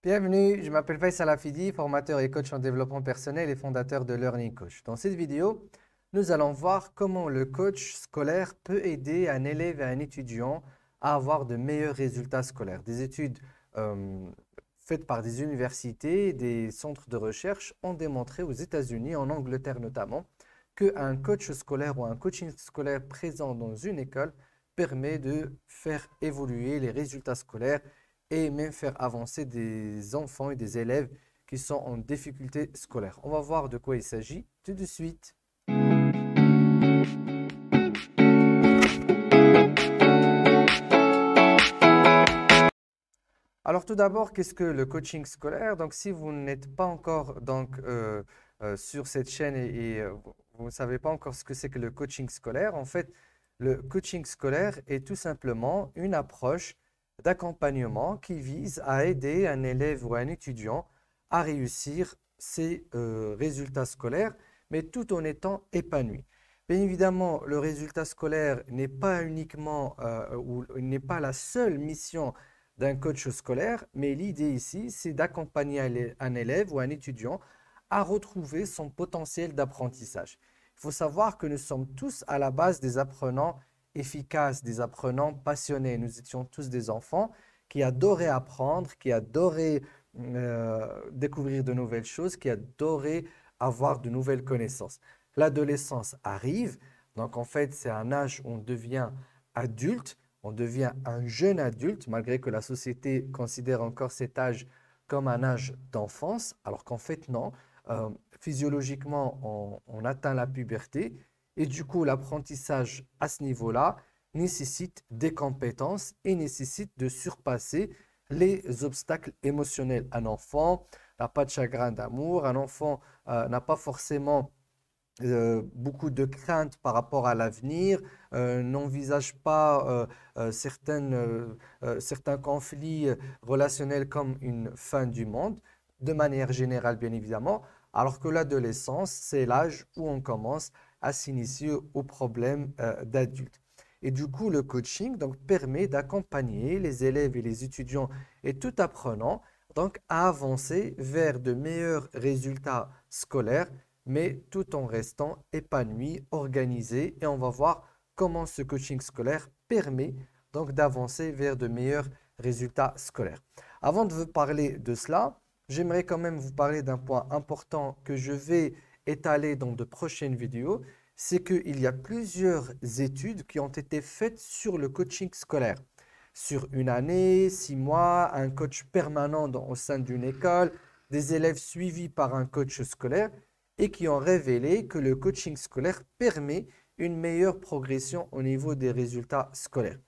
Bienvenue, je m'appelle Faisal Hafidi, formateur et coach en développement personnel et fondateur de Learning Coach. Dans cette vidéo, nous allons voir comment le coach scolaire peut aider un élève et un étudiant à avoir de meilleurs résultats scolaires. Des études faites par des universités, des centres de recherche ont démontré aux États-Unis, en Angleterre notamment, qu'un coach scolaire ou un coaching scolaire présent dans une école permet de faire évoluer les résultats scolaires et même faire avancer des enfants et des élèves qui sont en difficulté scolaire. On va voir de quoi il s'agit tout de suite. Alors tout d'abord, qu'est-ce que le coaching scolaire? Donc si vous n'êtes pas encore sur cette chaîne et vous ne savez pas encore ce que c'est que le coaching scolaire, en fait, le coaching scolaire est tout simplement une approche d'accompagnement qui vise à aider un élève ou un étudiant à réussir ses résultats scolaires, mais tout en étant épanoui. Bien évidemment, le résultat scolaire n'est pas uniquement ou n'est pas la seule mission d'un coach scolaire, mais l'idée ici, c'est d'accompagner un élève ou un étudiant à retrouver son potentiel d'apprentissage. Il faut savoir que nous sommes tous à la base des apprenants efficaces, des apprenants passionnés. Nous étions tous des enfants qui adoraient apprendre, qui adoraient découvrir de nouvelles choses, qui adoraient avoir de nouvelles connaissances. L'adolescence arrive, donc en fait c'est un âge où on devient adulte, on devient un jeune adulte, malgré que la société considère encore cet âge comme un âge d'enfance, alors qu'en fait non. Physiologiquement, on atteint la puberté et du coup, l'apprentissage à ce niveau-là nécessite des compétences et nécessite de surpasser les obstacles émotionnels. Un enfant n'a pas de chagrin d'amour, un enfant n'a pas forcément beaucoup de craintes par rapport à l'avenir, n'envisage pas certains conflits relationnels comme une fin du monde, de manière générale bien évidemment, alors que l'adolescence, c'est l'âge où on commence à s'initier aux problèmes d'adultes. Et du coup, le coaching donc, permet d'accompagner les élèves et les étudiants et tout apprenant donc, à avancer vers de meilleurs résultats scolaires mais tout en restant épanoui, organisé. Et on va voir comment ce coaching scolaire permet donc d'avancer vers de meilleurs résultats scolaires. Avant de vous parler de cela, j'aimerais quand même vous parler d'un point important que je vais étaler dans de prochaines vidéos. C'est qu'il y a plusieurs études qui ont été faites sur le coaching scolaire. Sur une année, 6 mois, un coach permanent au sein d'une école, des élèves suivis par un coach scolaire et qui ont révélé que le coaching scolaire permet une meilleure progression au niveau des résultats scolaires.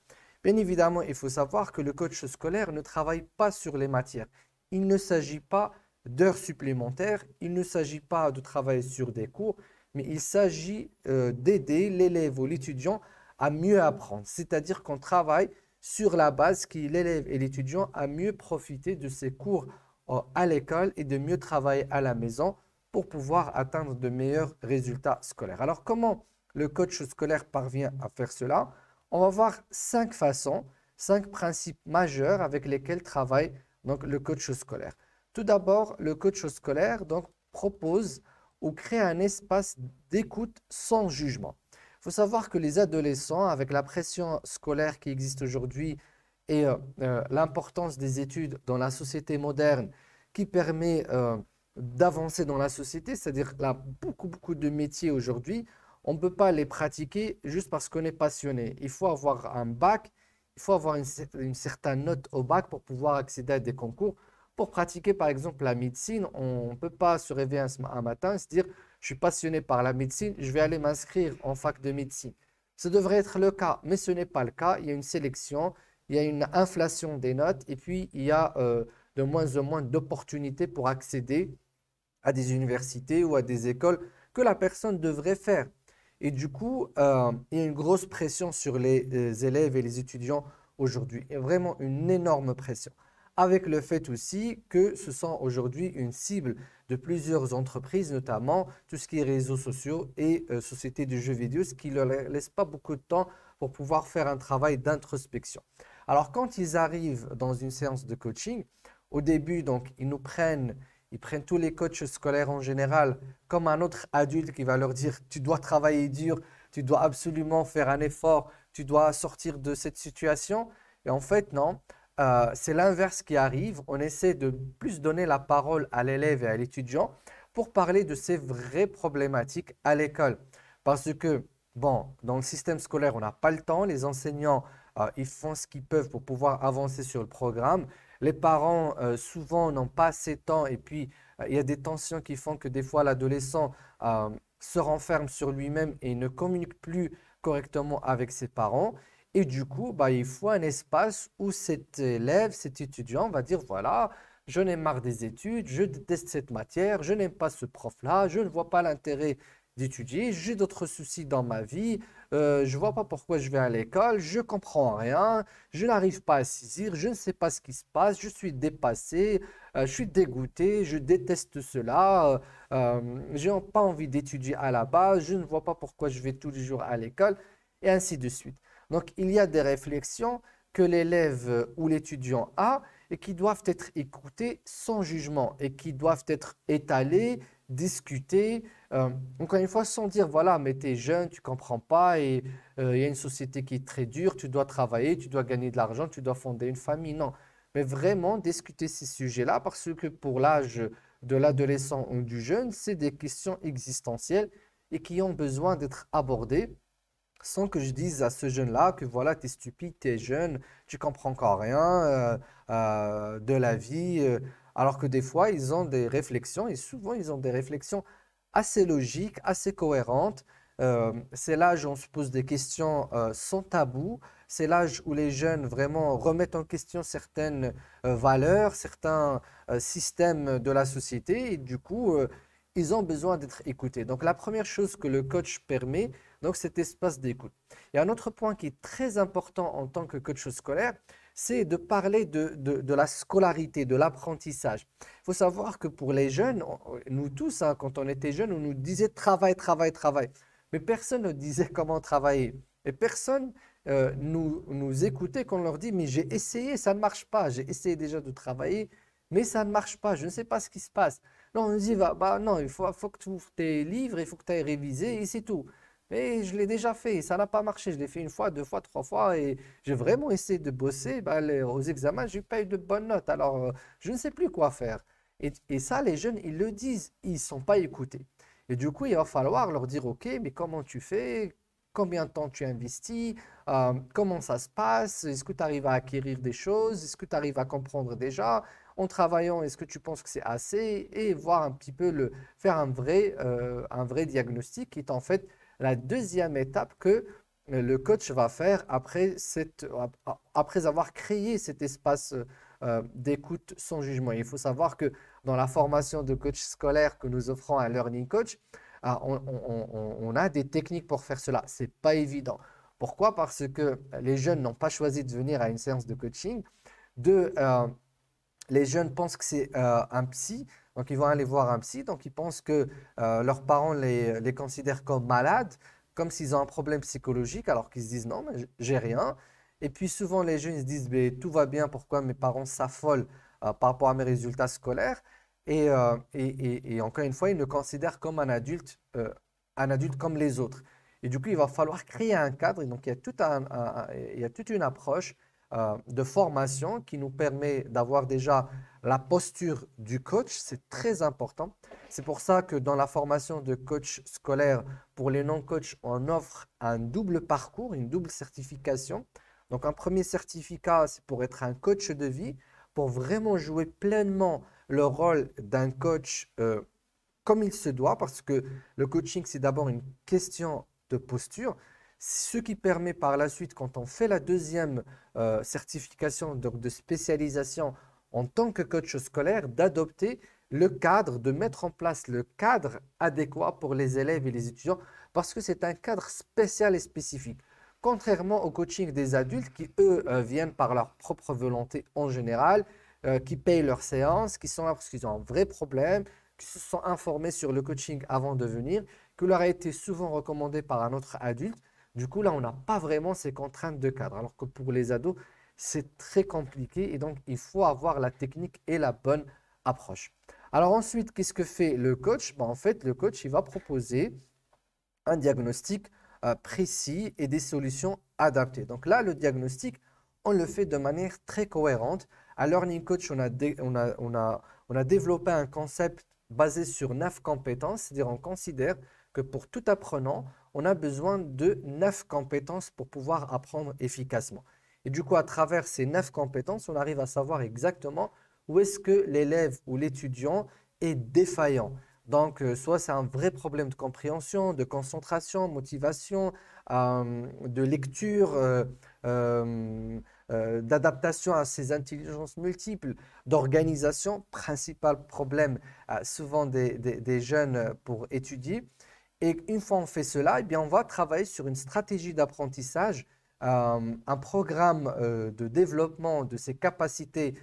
Bien évidemment, il faut savoir que le coach scolaire ne travaille pas sur les matières. Il ne s'agit pas d'heures supplémentaires, il ne s'agit pas de travailler sur des cours, mais il s'agit d'aider l'élève ou l'étudiant à mieux apprendre. C'est-à-dire qu'on travaille sur la base qui l'élève et l'étudiant à mieux profiter de ses cours à l'école et de mieux travailler à la maison pour pouvoir atteindre de meilleurs résultats scolaires. Alors, comment le coach scolaire parvient à faire cela? On va voir 5 façons, 5 principes majeurs avec lesquels travaille donc, le coach scolaire. Tout d'abord, le coach scolaire donc, propose ou crée un espace d'écoute sans jugement. Il faut savoir que les adolescents, avec la pression scolaire qui existe aujourd'hui et l'importance des études dans la société moderne qui permet d'avancer dans la société, c'est-à-dire là, beaucoup de métiers aujourd'hui, on ne peut pas les pratiquer juste parce qu'on est passionné. Il faut avoir un bac, il faut avoir une certaine note au bac pour pouvoir accéder à des concours. Pour pratiquer par exemple la médecine, on ne peut pas se réveiller un matin et se dire « je suis passionné par la médecine, je vais aller m'inscrire en fac de médecine ». Ce devrait être le cas, mais ce n'est pas le cas. Il y a une sélection, il y a une inflation des notes et puis il y a de moins en moins d'opportunités pour accéder à des universités ou à des écoles que la personne devrait faire. Et du coup, il y a une grosse pression sur les élèves et les étudiants aujourd'hui. Il y a vraiment une énorme pression. Avec le fait aussi que ce sont aujourd'hui une cible de plusieurs entreprises, notamment tout ce qui est réseaux sociaux et sociétés de jeux vidéo, ce qui ne leur laisse pas beaucoup de temps pour pouvoir faire un travail d'introspection. Alors, quand ils arrivent dans une séance de coaching, Au début, donc, ils prennent tous les coachs scolaires en général comme un autre adulte qui va leur dire, tu dois travailler dur, tu dois absolument faire un effort, tu dois sortir de cette situation. Et en fait, non, c'est l'inverse qui arrive. On essaie de plus donner la parole à l'élève et à l'étudiant pour parler de ses vraies problématiques à l'école. Parce que, bon, dans le système scolaire, on n'a pas le temps. Les enseignants, ils font ce qu'ils peuvent pour pouvoir avancer sur le programme. Les parents, souvent, n'ont pas assez de temps et puis il y a des tensions qui font que des fois, l'adolescent se renferme sur lui-même et ne communique plus correctement avec ses parents. Et du coup, bah, il faut un espace où cet élève, cet étudiant va dire, voilà, je n'ai marre des études, je déteste cette matière, je n'aime pas ce prof-là, je ne vois pas l'intérêt d'étudier, j'ai d'autres soucis dans ma vie, je ne vois pas pourquoi je vais à l'école, je ne comprends rien, je n'arrive pas à saisir, je ne sais pas ce qui se passe, je suis dépassé, je suis dégoûté, je déteste cela, je n'ai pas envie d'étudier à la base, je ne vois pas pourquoi je vais tous les jours à l'école, et ainsi de suite. Donc, il y a des réflexions que l'élève ou l'étudiant a et qui doivent être écoutées sans jugement et qui doivent être étalées, discutées, encore une fois, sans dire, voilà, mais tu es jeune, tu ne comprends pas et il y a une société qui est très dure, tu dois travailler, tu dois gagner de l'argent, tu dois fonder une famille. Non, mais vraiment discuter ces sujets-là parce que pour l'âge de l'adolescent ou du jeune, c'est des questions existentielles et qui ont besoin d'être abordées sans que je dise à ce jeune-là que voilà, tu es stupide, tu es jeune, tu comprends encore rien de la vie. Alors que des fois, ils ont des réflexions, et souvent, ils ont des réflexions assez logiques, assez cohérentes. C'est l'âge où on se pose des questions sans tabou. C'est l'âge où les jeunes vraiment remettent en question certaines valeurs, certains systèmes de la société. Et du coup, ils ont besoin d'être écoutés. Donc, la première chose que le coach permet, donc cet espace d'écoute. Et un autre point qui est très important en tant que coach scolaire, c'est de parler de la scolarité, de l'apprentissage. Il faut savoir que pour les jeunes, nous tous, hein, quand on était jeunes, on nous disait travail, travail, travail. Mais personne ne disait comment travailler. Et personne nous écoutait quand on leur dit, mais j'ai essayé, ça ne marche pas. J'ai essayé déjà de travailler, mais ça ne marche pas. Je ne sais pas ce qui se passe. Non, on nous dit, bah, non, faut que tu ouvres tes livres, il faut que tu ailles réviser et c'est tout. Mais je l'ai déjà fait, ça n'a pas marché. Je l'ai fait une fois, deux fois, trois fois et j'ai vraiment essayé de bosser. Bah, aux examens, je n'ai pas eu de bonnes notes. Alors, je ne sais plus quoi faire. Et ça, les jeunes, ils le disent, ils ne sont pas écoutés. Et du coup, il va falloir leur dire, OK, mais comment tu fais? Combien de temps tu investis? Comment ça se passe? Est-ce que tu arrives à acquérir des choses? Est-ce que tu arrives à comprendre déjà? En travaillant, est-ce que tu penses que c'est assez? Et voir un petit peu, faire un vrai diagnostic qui est en fait la deuxième étape que le coach va faire après avoir créé cet espace d'écoute sans jugement. Il faut savoir que dans la formation de coach scolaire que nous offrons à Learning Coach, on a des techniques pour faire cela. Ce n'est pas évident. Pourquoi? Parce que les jeunes n'ont pas choisi de venir à une séance de coaching. Les jeunes pensent que c'est un psy, donc ils vont aller voir un psy, donc ils pensent que leurs parents les considèrent comme malades, comme s'ils ont un problème psychologique, alors qu'ils se disent non, mais j'ai rien. Et puis souvent les jeunes ils se disent ben, tout va bien, pourquoi mes parents s'affolent par rapport à mes résultats scolaires? Et encore une fois, ils me considèrent comme un adulte comme les autres. Et du coup, il va falloir créer un cadre. Et donc, il y a toute une approche de formation qui nous permet d'avoir déjà la posture du coach. C'est très important. C'est pour ça que dans la formation de coach scolaire, pour les non-coachs, on offre un double parcours, une double certification. Donc, un premier certificat, c'est pour être un coach de vie, pour vraiment jouer pleinement le rôle d'un coach comme il se doit, parce que le coaching, c'est d'abord une question de posture, ce qui permet par la suite, quand on fait la deuxième certification donc de spécialisation en tant que coach scolaire, d'adopter le cadre, de mettre en place le cadre adéquat pour les élèves et les étudiants, parce que c'est un cadre spécial et spécifique. Contrairement au coaching des adultes qui, eux, viennent par leur propre volonté en général, qui payent leurs séances, qui sont là parce qu'ils ont un vrai problème, qui se sont informés sur le coaching avant de venir, que leur a été souvent recommandé par un autre adulte. Du coup, là, on n'a pas vraiment ces contraintes de cadre. Alors que pour les ados, c'est très compliqué et donc il faut avoir la technique et la bonne approche. Alors ensuite, qu'est-ce que fait le coach? En fait, le coach, il va proposer un diagnostic précis et des solutions adaptées. Donc là, le diagnostic, on le fait de manière très cohérente. À Learning Coach, on a développé un concept basé sur 9 compétences, c'est-à-dire on considère que pour tout apprenant, on a besoin de 9 compétences pour pouvoir apprendre efficacement. Et du coup, à travers ces 9 compétences, on arrive à savoir exactement où est-ce que l'élève ou l'étudiant est défaillant. Donc, soit c'est un vrai problème de compréhension, de concentration, motivation, de lecture, d'adaptation à ces intelligences multiples, d'organisation, principal problème souvent des jeunes pour étudier. Et une fois on fait cela, eh bien, on va travailler sur une stratégie d'apprentissage, un programme de développement de ses capacités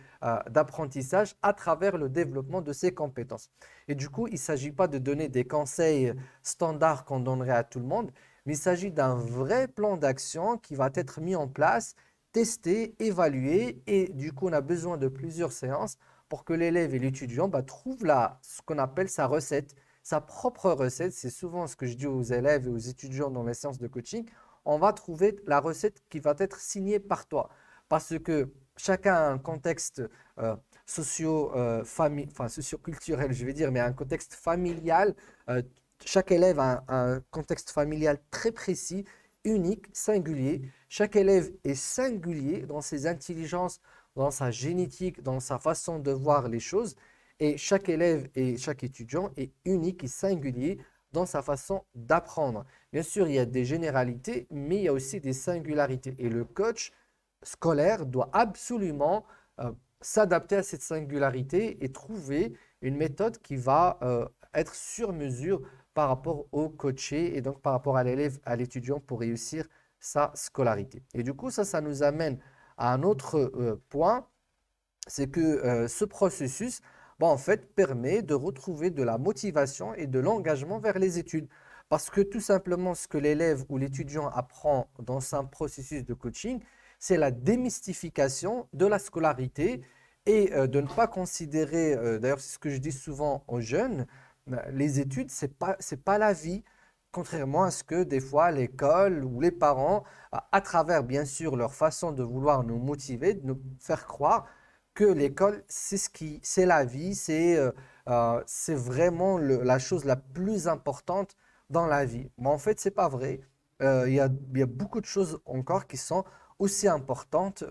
d'apprentissage à travers le développement de ses compétences. Et du coup, il ne s'agit pas de donner des conseils standards qu'on donnerait à tout le monde, mais il s'agit d'un vrai plan d'action qui va être mis en place, testé, évalué, et du coup, on a besoin de plusieurs séances pour que l'élève et l'étudiant trouvent ce qu'on appelle sa recette, sa propre recette. C'est souvent ce que je dis aux élèves et aux étudiants dans les séances de coaching. On va trouver la recette qui va être signée par toi. Parce que chacun a un contexte socio-culturel, je vais dire, mais un contexte familial. Chaque élève a un contexte familial très précis, unique, singulier. Chaque élève est singulier dans ses intelligences, dans sa génétique, dans sa façon de voir les choses. Et chaque élève et chaque étudiant est unique et singulier dans sa façon d'apprendre. Bien sûr, il y a des généralités, mais il y a aussi des singularités. Et le coach scolaire doit absolument s'adapter à cette singularité et trouver une méthode qui va être sur mesure par rapport au coaché et donc par rapport à l'élève, à l'étudiant pour réussir sa scolarité. Et du coup, ça nous amène à un autre point, c'est que ce processus, en fait, permet de retrouver de la motivation et de l'engagement vers les études. Parce que tout simplement, ce que l'élève ou l'étudiant apprend dans un processus de coaching, c'est la démystification de la scolarité et de ne pas considérer, d'ailleurs c'est ce que je dis souvent aux jeunes, les études, c'est pas la vie, contrairement à ce que des fois l'école ou les parents, à travers bien sûr leur façon de vouloir nous motiver, de nous faire croire que l'école, c'est la vie, c'est vraiment la chose la plus importante dans la vie. Mais en fait, c'est pas vrai. Il y a beaucoup de choses encore qui sont aussi importantes,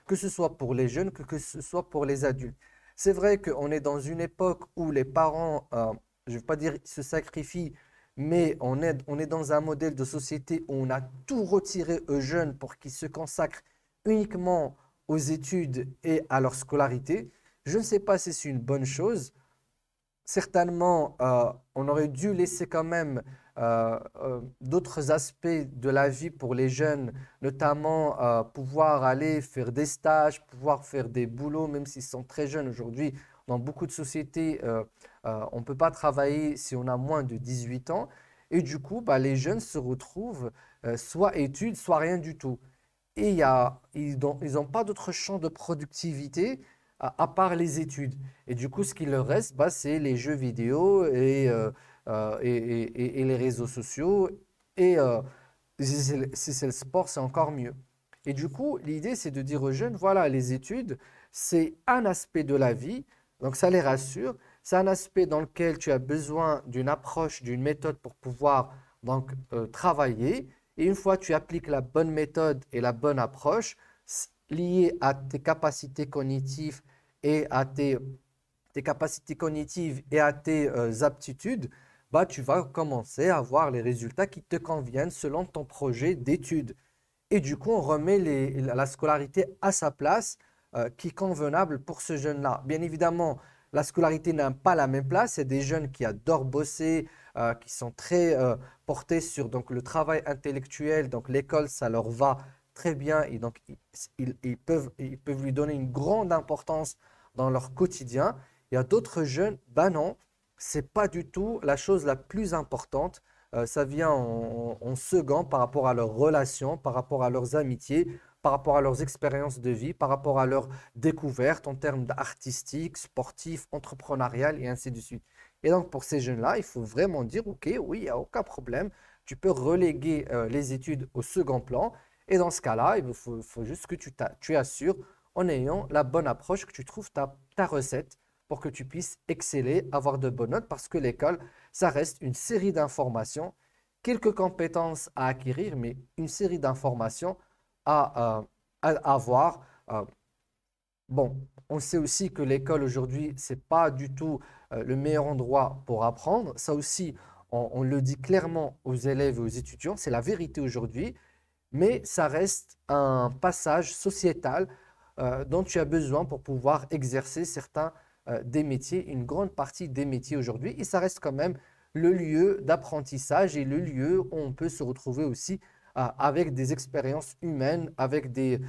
que ce soit pour les jeunes que ce soit pour les adultes. C'est vrai qu'on est dans une époque où les parents, je ne veux pas dire se sacrifient, mais on est dans un modèle de société où on a tout retiré aux jeunes pour qu'ils se consacrent uniquement aux études et à leur scolarité. Je ne sais pas si c'est une bonne chose. Certainement, on aurait dû laisser quand même d'autres aspects de la vie pour les jeunes, notamment pouvoir aller faire des stages, pouvoir faire des boulots, même s'ils sont très jeunes aujourd'hui. Dans beaucoup de sociétés, on ne peut pas travailler si on a moins de 18 ans. Et du coup, les jeunes se retrouvent soit études, soit rien du tout. Et ils n'ont pas d'autre champ de productivité à part les études. Et du coup, ce qui leur reste, c'est les jeux vidéo et les réseaux sociaux. Et si c'est le sport, c'est encore mieux. Et du coup, l'idée, c'est de dire aux jeunes, voilà, les études, c'est un aspect de la vie, donc ça les rassure. C'est un aspect dans lequel tu as besoin d'une approche, d'une méthode pour pouvoir donc travailler. Et une fois que tu appliques la bonne méthode et la bonne approche liée à tes capacités cognitives et à tes aptitudes, tu vas commencer à avoir les résultats qui te conviennent selon ton projet d'études. Et du coup, on remet la scolarité à sa place qui est convenable pour ce jeune-là. Bien évidemment, la scolarité n'a pas la même place. Il y a des jeunes qui adorent bosser, qui sont très portés sur donc, le travail intellectuel. Donc l'école, ça leur va très bien et donc ils peuvent lui donner une grande importance dans leur quotidien. Il y a d'autres jeunes, non, c'est pas du tout la chose la plus importante. Ça vient en second par rapport à leurs relations, par rapport à leurs amitiés, par rapport à leurs expériences de vie, par rapport à leurs découvertes en termes artistiques, sportifs, entrepreneuriales et ainsi de suite. Et donc, pour ces jeunes-là, il faut vraiment dire, OK, oui, il n'y a aucun problème, tu peux reléguer les études au second plan. Et dans ce cas-là, faut juste que tu assures en ayant la bonne approche, que tu trouves ta recette pour que tu puisses exceller, avoir de bonnes notes, parce que l'école, ça reste une série d'informations, quelques compétences à acquérir, mais une série d'informations à avoir. Euh, bon, on sait aussi que l'école aujourd'hui, c'est pas du tout le meilleur endroit pour apprendre. Ça aussi, on le dit clairement aux élèves et aux étudiants, c'est la vérité aujourd'hui, mais ça reste un passage sociétal dont tu as besoin pour pouvoir exercer certains des métiers, une grande partie des métiers aujourd'hui. Et ça reste quand même le lieu d'apprentissage et le lieu où on peut se retrouver aussi avec des expériences humaines, avec des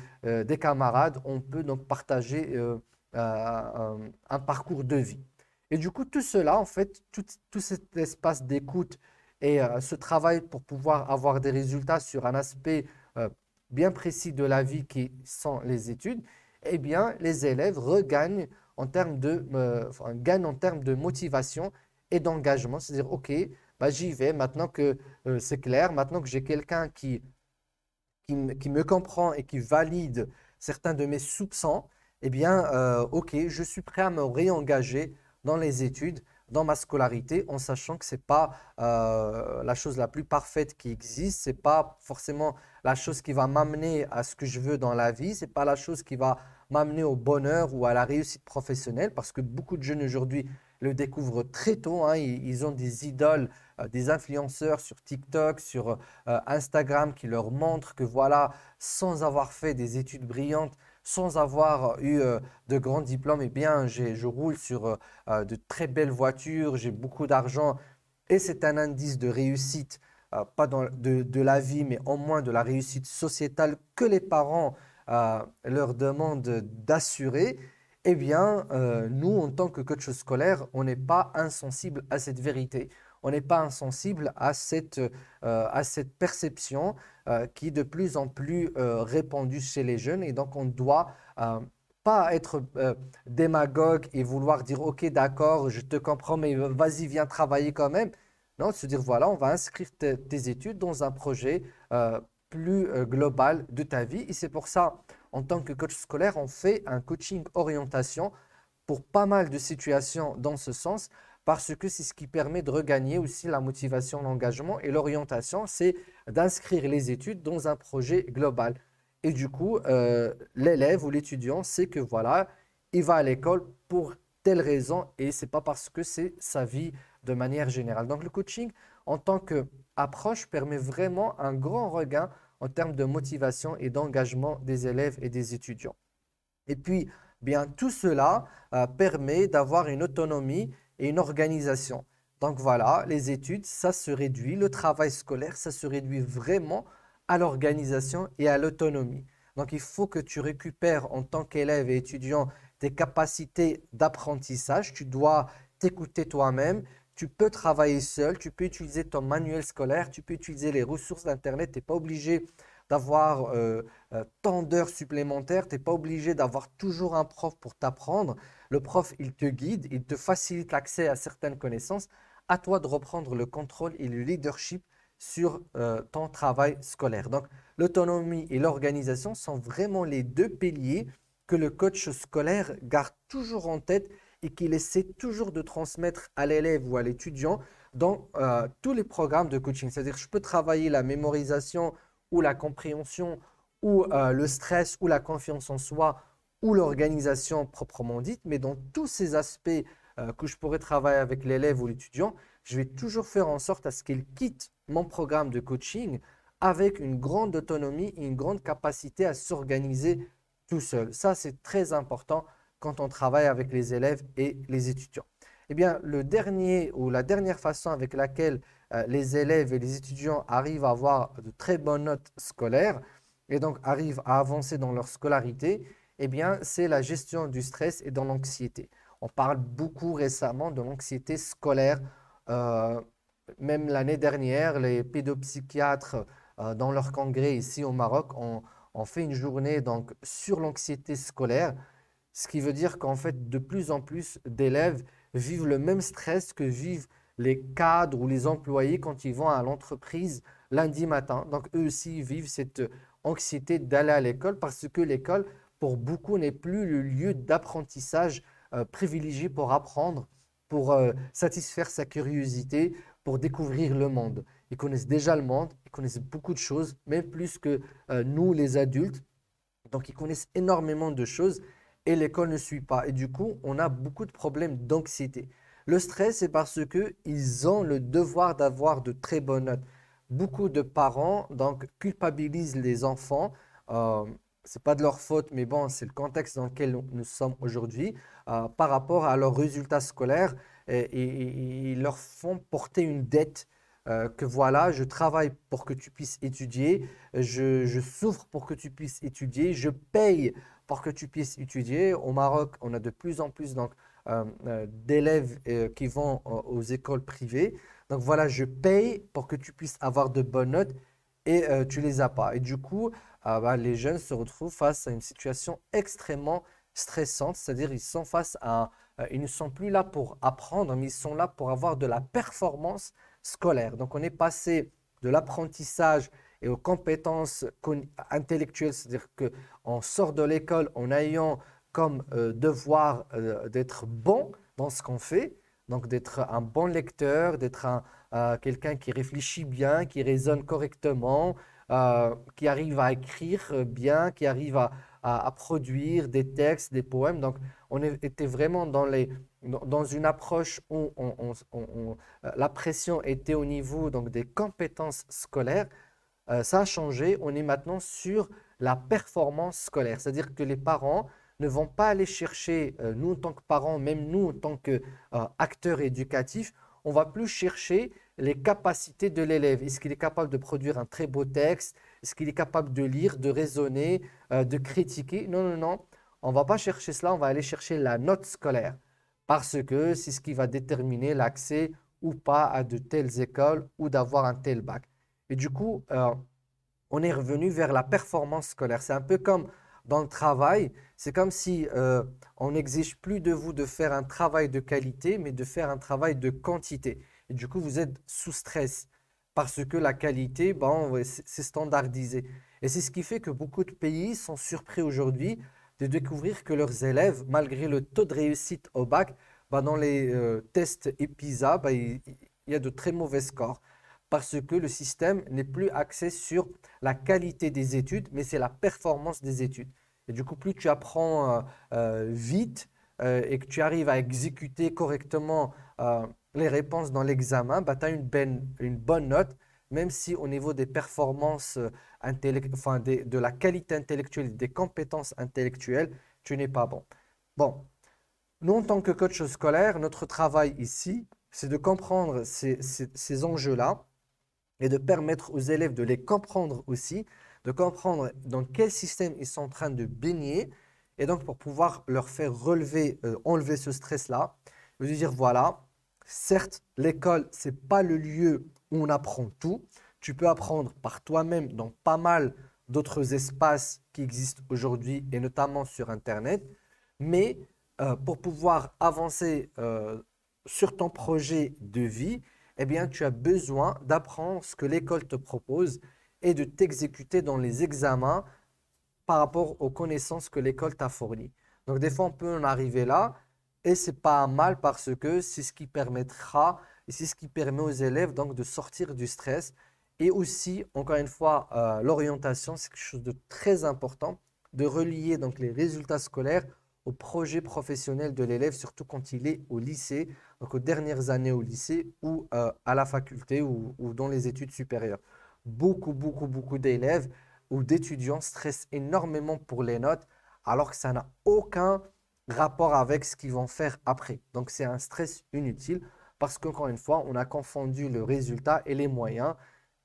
camarades. On peut donc partager un parcours de vie. Et du coup, tout cela, en fait, tout cet espace d'écoute et ce travail pour pouvoir avoir des résultats sur un aspect bien précis de la vie qui sont les études, eh bien, les élèves regagnent gagnent en termes de motivation et d'engagement. C'est-à-dire, OK, bah, j'y vais maintenant que c'est clair, maintenant que j'ai quelqu'un qui me comprend et qui valide certains de mes soupçons, eh bien, OK, je suis prêt à me réengager dans les études, dans ma scolarité, en sachant que ce n'est pas la chose la plus parfaite qui existe, ce n'est pas forcément la chose qui va m'amener à ce que je veux dans la vie, ce n'est pas la chose qui va m'amener au bonheur ou à la réussite professionnelle, parce que beaucoup de jeunes aujourd'hui le découvrent très tôt, hein, ils ont des idoles, des influenceurs sur TikTok, sur Instagram qui leur montrent que voilà, sans avoir fait des études brillantes, sans avoir eu de grands diplômes, eh bien, je roule sur de très belles voitures, j'ai beaucoup d'argent et c'est un indice de réussite, pas de la vie, mais au moins de la réussite sociétale que les parents leur demandent d'assurer. Eh bien, nous, en tant que coach scolaire, on n'est pas insensible à cette vérité. On n'est pas insensible à cette perception qui est de plus en plus répandue chez les jeunes. Et donc, on doit pas être démagogue et vouloir dire, OK, d'accord, je te comprends, mais vas-y, viens travailler quand même. Non, se dire, voilà, on va inscrire tes études dans un projet plus global de ta vie. Et c'est pour ça, en tant que coach scolaire, on fait un coaching orientation pour pas mal de situations dans ce sens, parce que c'est ce qui permet de regagner aussi la motivation, l'engagement. Et l'orientation, c'est d'inscrire les études dans un projet global. Et du coup, l'élève ou l'étudiant sait que voilà, il va à l'école pour telle raison et c'est pas parce que c'est sa vie de manière générale. Donc le coaching en tant qu'approche permet vraiment un grand regain en termes de motivation et d'engagement des élèves et des étudiants. Et puis, bien, tout cela permet d'avoir une autonomie et une organisation. Donc voilà, les études, ça se réduit, le travail scolaire, ça se réduit vraiment à l'organisation et à l'autonomie. Donc il faut que tu récupères en tant qu'élève et étudiant tes capacités d'apprentissage. Tu dois t'écouter toi-même. Tu peux travailler seul, tu peux utiliser ton manuel scolaire, tu peux utiliser les ressources d'Internet. Tu n'es pas obligé d'avoir tant d'heures supplémentaires. Tu n'es pas obligé d'avoir toujours un prof pour t'apprendre. Le prof, il te guide, il te facilite l'accès à certaines connaissances. À toi de reprendre le contrôle et le leadership sur ton travail scolaire. Donc, l'autonomie et l'organisation sont vraiment les deux piliers que le coach scolaire garde toujours en tête et qu'il essaie toujours de transmettre à l'élève ou à l'étudiant dans tous les programmes de coaching. C'est-à-dire, je peux travailler la mémorisation ou la compréhension ou le stress ou la confiance en soi ou l'organisation proprement dite, mais dans tous ces aspects que je pourrais travailler avec l'élève ou l'étudiant, je vais toujours faire en sorte à ce qu'il quitte mon programme de coaching avec une grande autonomie et une grande capacité à s'organiser tout seul. Ça, c'est très important quand on travaille avec les élèves et les étudiants. Eh bien, le dernier ou la dernière façon avec laquelle les élèves et les étudiants arrivent à avoir de très bonnes notes scolaires et donc arrivent à avancer dans leur scolarité, eh bien, c'est la gestion du stress et de l'anxiété. On parle beaucoup récemment de l'anxiété scolaire. Euh, Même l'année dernière, les pédopsychiatres, dans leur congrès ici au Maroc, ont on fait une journée donc, sur l'anxiété scolaire, ce qui veut dire qu'en fait, de plus en plus d'élèves vivent le même stress que vivent les cadres ou les employés quand ils vont à l'entreprise lundi matin. Donc, eux aussi vivent cette anxiété d'aller à l'école parce que l'école, pour beaucoup, n'est plus le lieu d'apprentissage privilégié pour apprendre, pour satisfaire sa curiosité, pour découvrir le monde. Ils connaissent déjà le monde, ils connaissent beaucoup de choses, même plus que nous, les adultes. Donc, ils connaissent énormément de choses et l'école ne suit pas. Et du coup, on a beaucoup de problèmes d'anxiété. Le stress, c'est parce qu'ils ont le devoir d'avoir de très bonnes notes. Beaucoup de parents donc, culpabilisent les enfants. Ce n'est pas de leur faute, mais bon, c'est le contexte dans lequel nous sommes aujourd'hui par rapport à leurs résultats scolaires et ils leur font porter une dette que voilà, je travaille pour que tu puisses étudier, je souffre pour que tu puisses étudier, je paye pour que tu puisses étudier. Au Maroc, on a de plus en plus d'élèves qui vont aux écoles privées. Donc voilà, je paye pour que tu puisses avoir de bonnes notes et tu les as pas. Et du coup, les jeunes se retrouvent face à une situation extrêmement stressante, c'est-à-dire ils sont face à, ils ne sont plus là pour apprendre, mais ils sont là pour avoir de la performance scolaire. Donc on est passé de l'apprentissage et aux compétences intellectuelles, c'est-à-dire qu'on sort de l'école en ayant comme devoir d'être bon dans ce qu'on fait, donc d'être un bon lecteur, d'être quelqu'un qui réfléchit bien, qui raisonne correctement, qui arrive à écrire bien, qui arrive à produire des textes, des poèmes. Donc, on était vraiment dans une approche où la pression était au niveau donc, des compétences scolaires. Ça a changé. On est maintenant sur la performance scolaire. C'est-à-dire que les parents ne vont pas aller chercher, nous en tant que parents, même nous en tant qu'acteurs éducatifs, on ne va plus chercher les capacités de l'élève. Est-ce qu'il est capable de produire un très beau texte? Est-ce qu'il est capable de lire, de raisonner, de critiquer? Non, non, non. On ne va pas chercher cela, on va aller chercher la note scolaire. Parce que c'est ce qui va déterminer l'accès ou pas à de telles écoles ou d'avoir un tel bac. Et du coup, on est revenu vers la performance scolaire. C'est un peu comme dans le travail, c'est comme si on n'exige plus de vous de faire un travail de qualité, mais de faire un travail de quantité. Et du coup, vous êtes sous stress parce que la qualité, bon, c'est standardisé. Et c'est ce qui fait que beaucoup de pays sont surpris aujourd'hui de découvrir que leurs élèves, malgré le taux de réussite au bac, dans les tests EPISA, il y a de très mauvais scores parce que le système n'est plus axé sur la qualité des études, mais c'est la performance des études. Et du coup, plus tu apprends vite et que tu arrives à exécuter correctement les réponses dans l'examen, tu as une bonne note, même si au niveau des performances de la qualité intellectuelle, des compétences intellectuelles, tu n'es pas bon. Bon, nous, en tant que coach scolaire, notre travail ici, c'est de comprendre ces enjeux-là et de permettre aux élèves de les comprendre aussi, de comprendre dans quel système ils sont en train de baigner, et donc pour pouvoir leur faire enlever ce stress-là, de dire voilà, certes, l'école, ce n'est pas le lieu où on apprend tout, tu peux apprendre par toi-même dans pas mal d'autres espaces qui existent aujourd'hui, et notamment sur Internet, mais pour pouvoir avancer sur ton projet de vie, eh bien, tu as besoin d'apprendre ce que l'école te propose et de t'exécuter dans les examens par rapport aux connaissances que l'école t'a fournies. Donc, des fois, on peut en arriver là et c'est pas mal parce que c'est ce qui permettra et c'est ce qui permet aux élèves donc de sortir du stress. Et aussi, encore une fois, l'orientation, c'est quelque chose de très important, de relier donc les résultats scolaires au projet professionnel de l'élève, surtout quand il est au lycée, donc aux dernières années au lycée ou à la faculté ou dans les études supérieures. Beaucoup d'élèves ou d'étudiants stressent énormément pour les notes, alors que ça n'a aucun rapport avec ce qu'ils vont faire après. Donc c'est un stress inutile parce qu'encore une fois, on a confondu le résultat et les moyens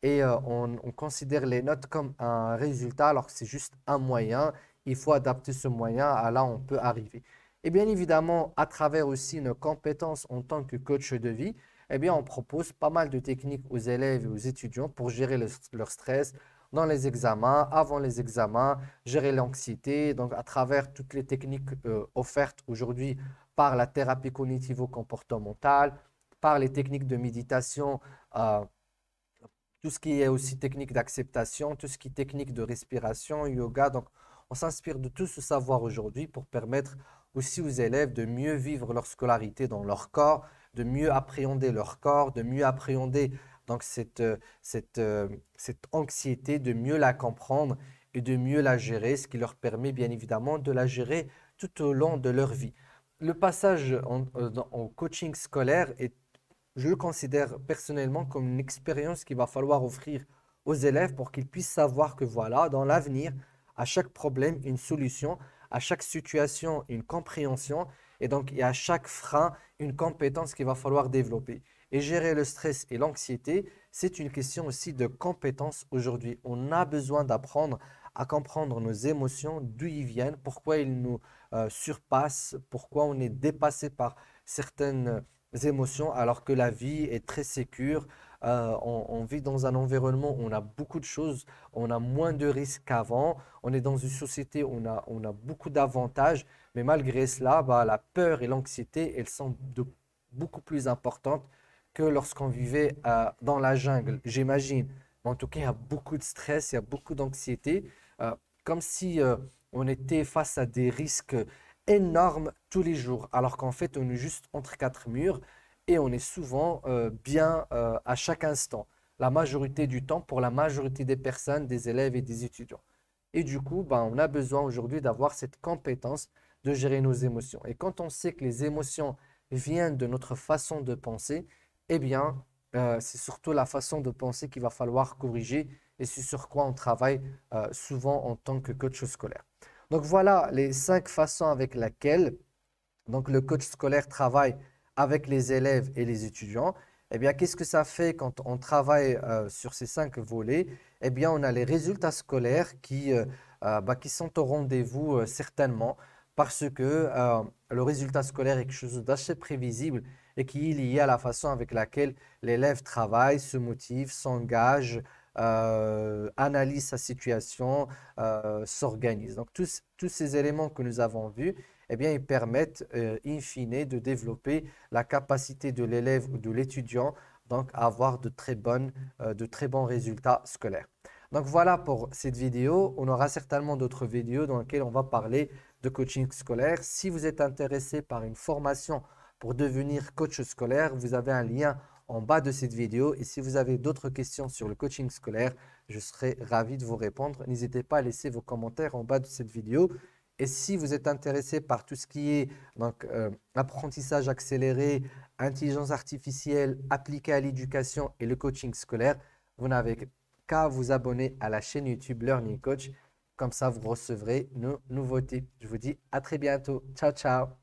et on considère les notes comme un résultat alors que c'est juste un moyen. Il faut adapter ce moyen à là où on peut arriver. Et bien évidemment, à travers aussi nos compétences en tant que coach de vie, eh bien, on propose pas mal de techniques aux élèves et aux étudiants pour gérer leur stress, dans les examens, avant les examens, gérer l'anxiété, donc à travers toutes les techniques offertes aujourd'hui par la thérapie cognitivo-comportementale, par les techniques de méditation, euh, tout ce qui est aussi technique d'acceptation, tout ce qui est technique de respiration, yoga. Donc, on s'inspire de tout ce savoir aujourd'hui pour permettre aussi aux élèves de mieux vivre leur scolarité dans leur corps, de mieux appréhender leur corps, de mieux appréhender donc cette anxiété, de mieux la comprendre et de mieux la gérer, ce qui leur permet bien évidemment de la gérer tout au long de leur vie. Le passage en coaching scolaire est, je le considère personnellement comme une expérience qu'il va falloir offrir aux élèves pour qu'ils puissent savoir que voilà, dans l'avenir, à chaque problème, une solution, à chaque situation, une compréhension, et donc et à chaque frein, une compétence qu'il va falloir développer. Et gérer le stress et l'anxiété, c'est une question aussi de compétence aujourd'hui. On a besoin d'apprendre à comprendre nos émotions, d'où ils viennent, pourquoi ils nous surpassent, pourquoi on est dépassé par certaines émotions, alors que la vie est très sécure. On vit dans un environnement où on a beaucoup de choses, on a moins de risques qu'avant, on est dans une société où on a beaucoup d'avantages, mais malgré cela, bah, la peur et l'anxiété, elles sont beaucoup plus importantes que lorsqu'on vivait dans la jungle, j'imagine. Mais en tout cas, il y a beaucoup de stress, il y a beaucoup d'anxiété, euh, comme si on était face à des risques énorme tous les jours, alors qu'en fait, on est juste entre quatre murs et on est souvent bien à chaque instant, la majorité du temps pour la majorité des personnes, des élèves et des étudiants. Et du coup, ben, on a besoin aujourd'hui d'avoir cette compétence de gérer nos émotions. Et quand on sait que les émotions viennent de notre façon de penser, eh bien, c'est surtout la façon de penser qu'il va falloir corriger et c'est sur quoi on travaille souvent en tant que coach scolaire. Donc voilà les 5 façons avec lesquelles donc, le coach scolaire travaille avec les élèves et les étudiants. Eh bien, qu'est-ce que ça fait quand on travaille sur ces 5 volets? Eh bien, on a les résultats scolaires qui sont au rendez-vous certainement parce que le résultat scolaire est quelque chose d'assez prévisible et qui est lié à la façon avec laquelle l'élève travaille, se motive, s'engage, analyse sa situation, s'organise. Donc, tous ces éléments que nous avons vus, eh bien, ils permettent, in fine, de développer la capacité de l'élève ou de l'étudiant donc à avoir de très bons résultats scolaires. Donc voilà pour cette vidéo. On aura certainement d'autres vidéos dans lesquelles on va parler de coaching scolaire. Si vous êtes intéressé par une formation pour devenir coach scolaire, vous avez un lien en bas de cette vidéo. Et si vous avez d'autres questions sur le coaching scolaire, je serai ravi de vous répondre. N'hésitez pas à laisser vos commentaires en bas de cette vidéo. Et si vous êtes intéressé par tout ce qui est donc, apprentissage accéléré, intelligence artificielle appliquée à l'éducation et le coaching scolaire, vous n'avez qu'à vous abonner à la chaîne YouTube Learning Coach. Comme ça, vous recevrez nos nouveautés. Je vous dis à très bientôt. Ciao, ciao.